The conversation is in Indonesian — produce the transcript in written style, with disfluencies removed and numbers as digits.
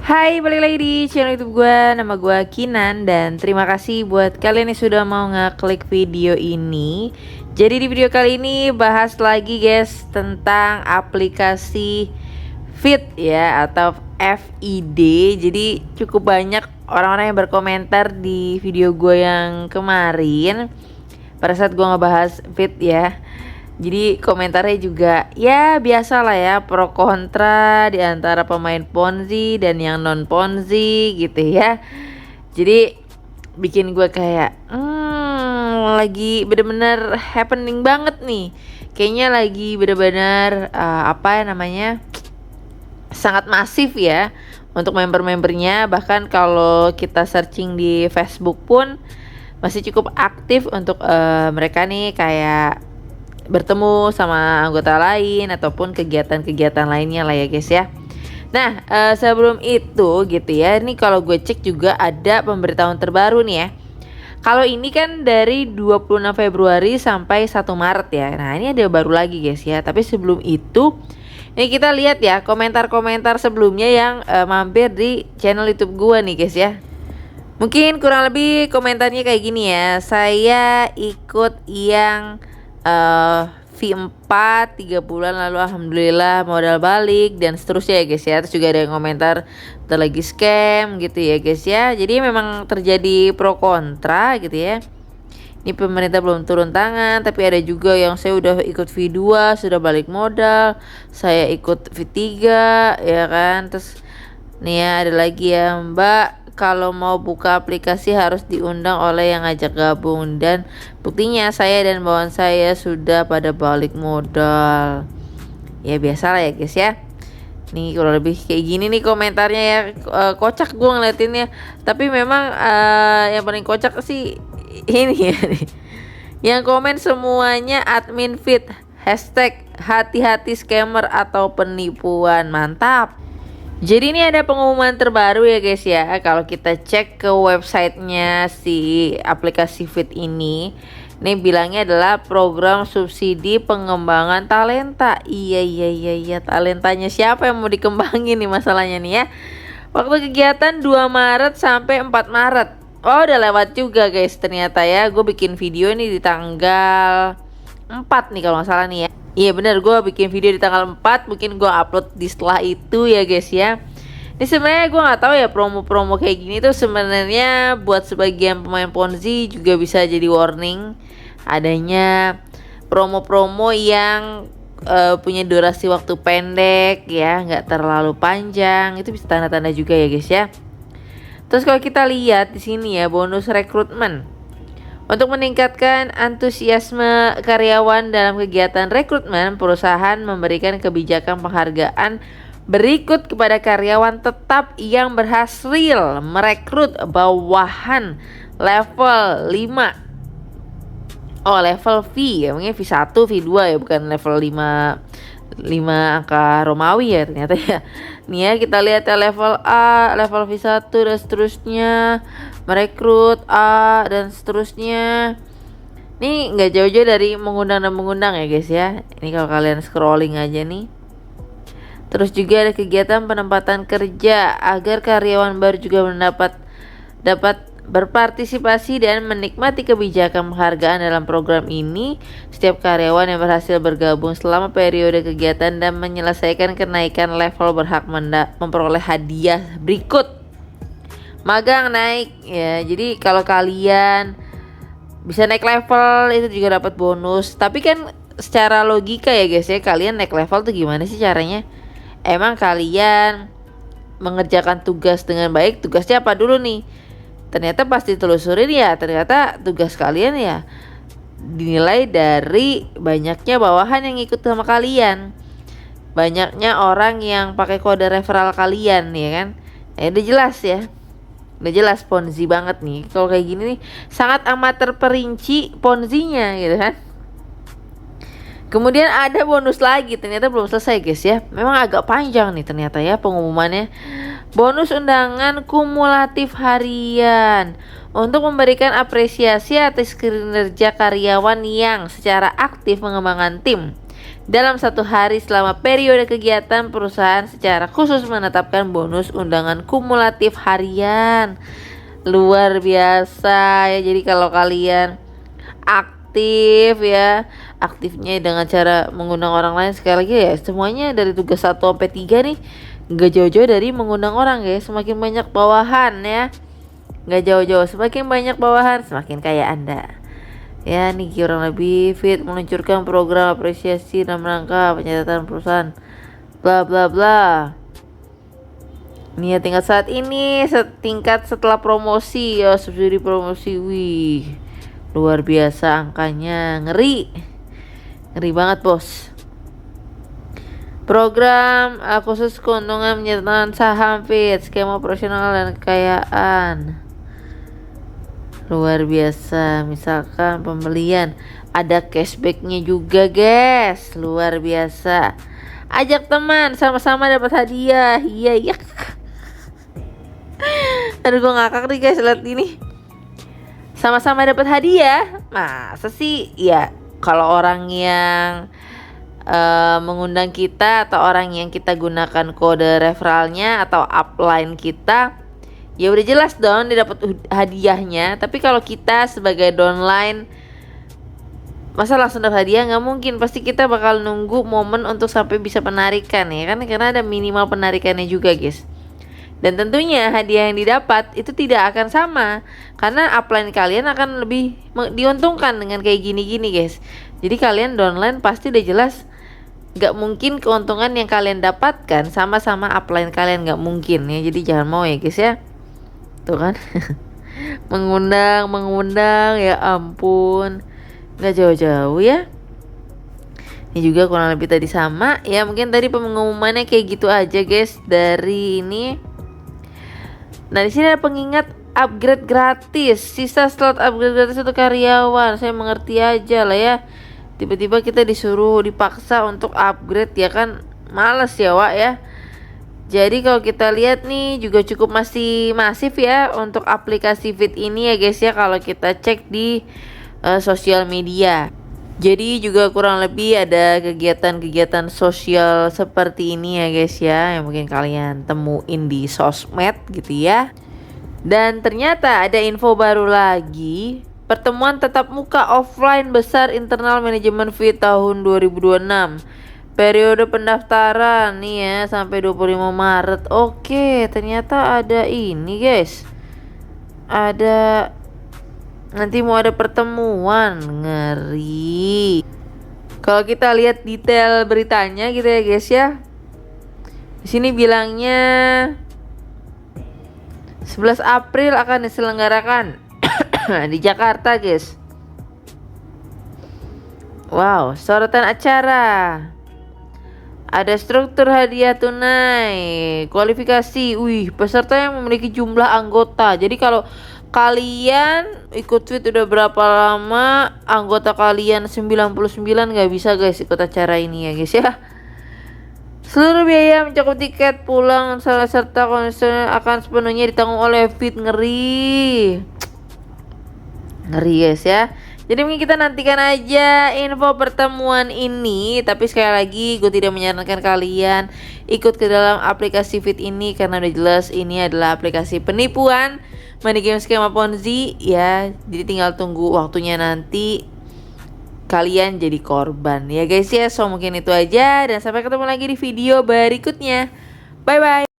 Hai, balik lagi di channel YouTube gue. Nama gue Kinan dan terima kasih buat kalian yang sudah mau ngeklik video ini. Jadi di video kali ini bahas lagi guys tentang aplikasi Feed ya atau FID. Jadi cukup banyak orang-orang yang berkomentar di video gue yang kemarin pada saat gue ngebahas Feed ya. Jadi komentarnya juga ya biasa lah ya, pro kontra di antara pemain Ponzi dan yang non Ponzi gitu ya. Jadi bikin gue kayak lagi bener-bener happening banget nih. Kayaknya lagi bener-bener apa ya namanya, sangat masif ya untuk member-membernya. Bahkan kalau kita searching di Facebook pun masih cukup aktif untuk mereka nih kayak bertemu sama anggota lain ataupun kegiatan-kegiatan lainnya lah ya guys ya. Nah sebelum itu gitu ya, ini kalau gue cek juga ada pemberitahuan terbaru nih ya. Kalau ini kan dari 26 Februari sampai 1 Maret ya. Nah ini ada baru lagi guys ya. Tapi sebelum itu ini kita lihat ya komentar-komentar sebelumnya yang mampir di channel YouTube gue nih guys ya. Mungkin kurang lebih komentarnya kayak gini ya. Saya ikut yang V4 3 bulan lalu alhamdulillah modal balik dan seterusnya ya guys ya. Terus juga ada yang komentar lagi scam gitu ya guys ya. Jadi memang terjadi pro kontra gitu ya. Ini pemerintah belum turun tangan, tapi ada juga yang saya udah ikut V2 sudah balik modal, saya ikut V3 ya kan. Terus nih ya ada lagi ya, Mbak kalau mau buka aplikasi harus diundang oleh yang ngajak gabung dan buktinya saya dan bawaan saya sudah pada balik modal. Ya biasa lah ya guys ya. Nih kurang lebih kayak gini nih komentarnya ya. Kocak gue ngeliatinnya. Tapi memang yang paling kocak sih ini ya nih. Yang komen semuanya admin Feed hashtag hati-hati scammer atau penipuan. Mantap. Jadi ini ada pengumuman terbaru ya guys ya. Kalau kita cek ke websitenya si aplikasi Feed ini bilangnya adalah program subsidi pengembangan talenta. Iya talentanya siapa yang mau dikembangin nih masalahnya nih ya. Waktu kegiatan 2 Maret sampai 4 Maret. Oh udah lewat juga guys ternyata ya. Gue bikin video ini di tanggal 4 nih kalau nggak salah nih ya. Iya bener, gue bikin video di tanggal 4, mungkin gue upload di setelah itu ya guys ya. Ini sebenarnya gue nggak tahu ya, promo-promo kayak gini tuh sebenarnya buat sebagian pemain Ponzi juga bisa jadi warning. Adanya promo-promo yang punya durasi waktu pendek ya, nggak terlalu panjang, itu bisa tanda-tanda juga ya guys ya. Terus kalau kita lihat di sini ya, bonus rekrutmen. Untuk meningkatkan antusiasme karyawan dalam kegiatan rekrutmen, perusahaan memberikan kebijakan penghargaan berikut kepada karyawan tetap yang berhasil merekrut bawahan level 5. Oh, level V ya, mungkin V1, V2 ya, bukan level 5 angka Romawi ya ternyata ya. Nih ya kita lihat ya, level A, level V1 dan seterusnya, merekrut A dan seterusnya. Nih nggak jauh-jauh dari mengundang dan mengundang ya guys ya. Ini kalau kalian scrolling aja nih. Terus juga ada kegiatan penempatan kerja agar karyawan baru juga dapat berpartisipasi dan menikmati kebijakan penghargaan dalam program ini. Setiap karyawan yang berhasil bergabung selama periode kegiatan dan menyelesaikan kenaikan level berhak memperoleh hadiah berikut. Magang naik ya. Jadi kalau kalian bisa naik level itu juga dapat bonus. Tapi kan secara logika ya guys ya, kalian naik level tuh gimana sih caranya? Emang kalian mengerjakan tugas dengan baik? Tugasnya apa dulu nih? Ternyata pas ditelusurin ya, ternyata tugas kalian ya dinilai dari banyaknya bawahan yang ikut sama kalian, banyaknya orang yang pakai kode referral kalian ya kan. Udah jelas ya, udah jelas Ponzi banget nih. Kalau kayak gini nih sangat amat terperinci Ponzinya gitu kan. Kemudian ada bonus lagi, ternyata belum selesai guys ya. Memang agak panjang nih ternyata ya pengumumannya. Bonus undangan kumulatif harian untuk memberikan apresiasi atas kinerja karyawan yang secara aktif mengembangkan tim. dalam satu hari selama periode kegiatan perusahaan secara khusus menetapkan bonus undangan kumulatif harian. Luar biasa ya. Jadi kalau kalian aktif ya, aktifnya dengan cara mengundang orang lain, sekali lagi ya, semuanya dari tugas 1 sampai 3 nih nggak jauh-jauh dari mengundang orang ya. Semakin banyak bawahan ya, nggak jauh-jauh, semakin banyak bawahan semakin kaya Anda. Ya, nih kurang lebih Fit meluncurkan program apresiasi dalam rangka pencatatan perusahaan bla bla bla. Nih ya, tingkat saat ini tingkat setelah promosi ya, subsidi promosi. Wih, luar biasa angkanya, ngeri banget bos. Program khusus keuntungan penyertaan saham Fit, skema operasional dan kekayaan. Luar biasa. Misalkan pembelian ada cashbacknya juga guys, luar biasa. Ajak teman, sama-sama dapat hadiah. Iya. Aduh, gue ngakak nih guys liat ini. Sama-sama dapat hadiah, masa sih? Ya kalau orang yang mengundang kita atau orang yang kita gunakan kode referralnya atau upline kita, ya udah jelas dong dia dapat hadiahnya. Tapi kalau kita sebagai downline, masa langsung dapat hadiah? Nggak mungkin, pasti kita bakal nunggu momen untuk sampai bisa penarikan ya kan, karena ada minimal penarikannya juga guys. Dan tentunya hadiah yang didapat itu tidak akan sama, karena upline kalian akan lebih diuntungkan dengan kayak gini-gini guys. Jadi kalian downline pasti udah jelas nggak mungkin keuntungan yang kalian dapatkan sama-sama upline kalian, nggak mungkin ya. Jadi jangan mau ya guys ya. Tuh kan. mengundang ya ampun, nggak jauh-jauh ya. Ini juga kurang lebih tadi sama ya, mungkin tadi pengumumannya kayak gitu aja guys dari ini. Nah, di sini ada pengingat upgrade gratis, sisa slot upgrade gratis untuk karyawan. Saya mengerti aja lah ya, tiba-tiba kita disuruh dipaksa untuk upgrade ya kan, males ya Wak ya. Jadi kalau kita lihat nih juga cukup masih masif ya untuk aplikasi Fit ini ya guys ya, kalau kita cek di sosial media. Jadi juga kurang lebih ada kegiatan-kegiatan sosial seperti ini ya guys ya, yang mungkin kalian temuin di sosmed gitu ya. Dan ternyata ada info baru lagi, pertemuan tatap muka offline besar internal manajemen Fit tahun 2026. Periode pendaftaran nih ya sampai 25 Maret. Oke, ternyata ada ini guys. Ada nanti mau ada pertemuan, ngeri. Kalau kita lihat detail beritanya gitu ya guys ya. Di sini bilangnya 11 April akan diselenggarakan di Jakarta guys. Wow, sorotan acara. Ada struktur hadiah tunai, kualifikasi. Wih, peserta yang memiliki jumlah anggota. Jadi kalau kalian ikut Fit udah berapa lama, anggota kalian 99 nggak bisa guys ikut acara ini ya guys ya. Seluruh biaya mencakup tiket pulang serta konser akan sepenuhnya ditanggung oleh Fit. Ngeri guys ya. Jadi mungkin kita nantikan aja info pertemuan ini. Tapi sekali lagi gue tidak menyarankan kalian ikut ke dalam aplikasi Fit ini, karena udah jelas ini adalah aplikasi penipuan, money game skema Ponzi ya. Jadi tinggal tunggu waktunya nanti kalian jadi korban ya guys ya. So mungkin itu aja, dan sampai ketemu lagi di video berikutnya. Bye bye.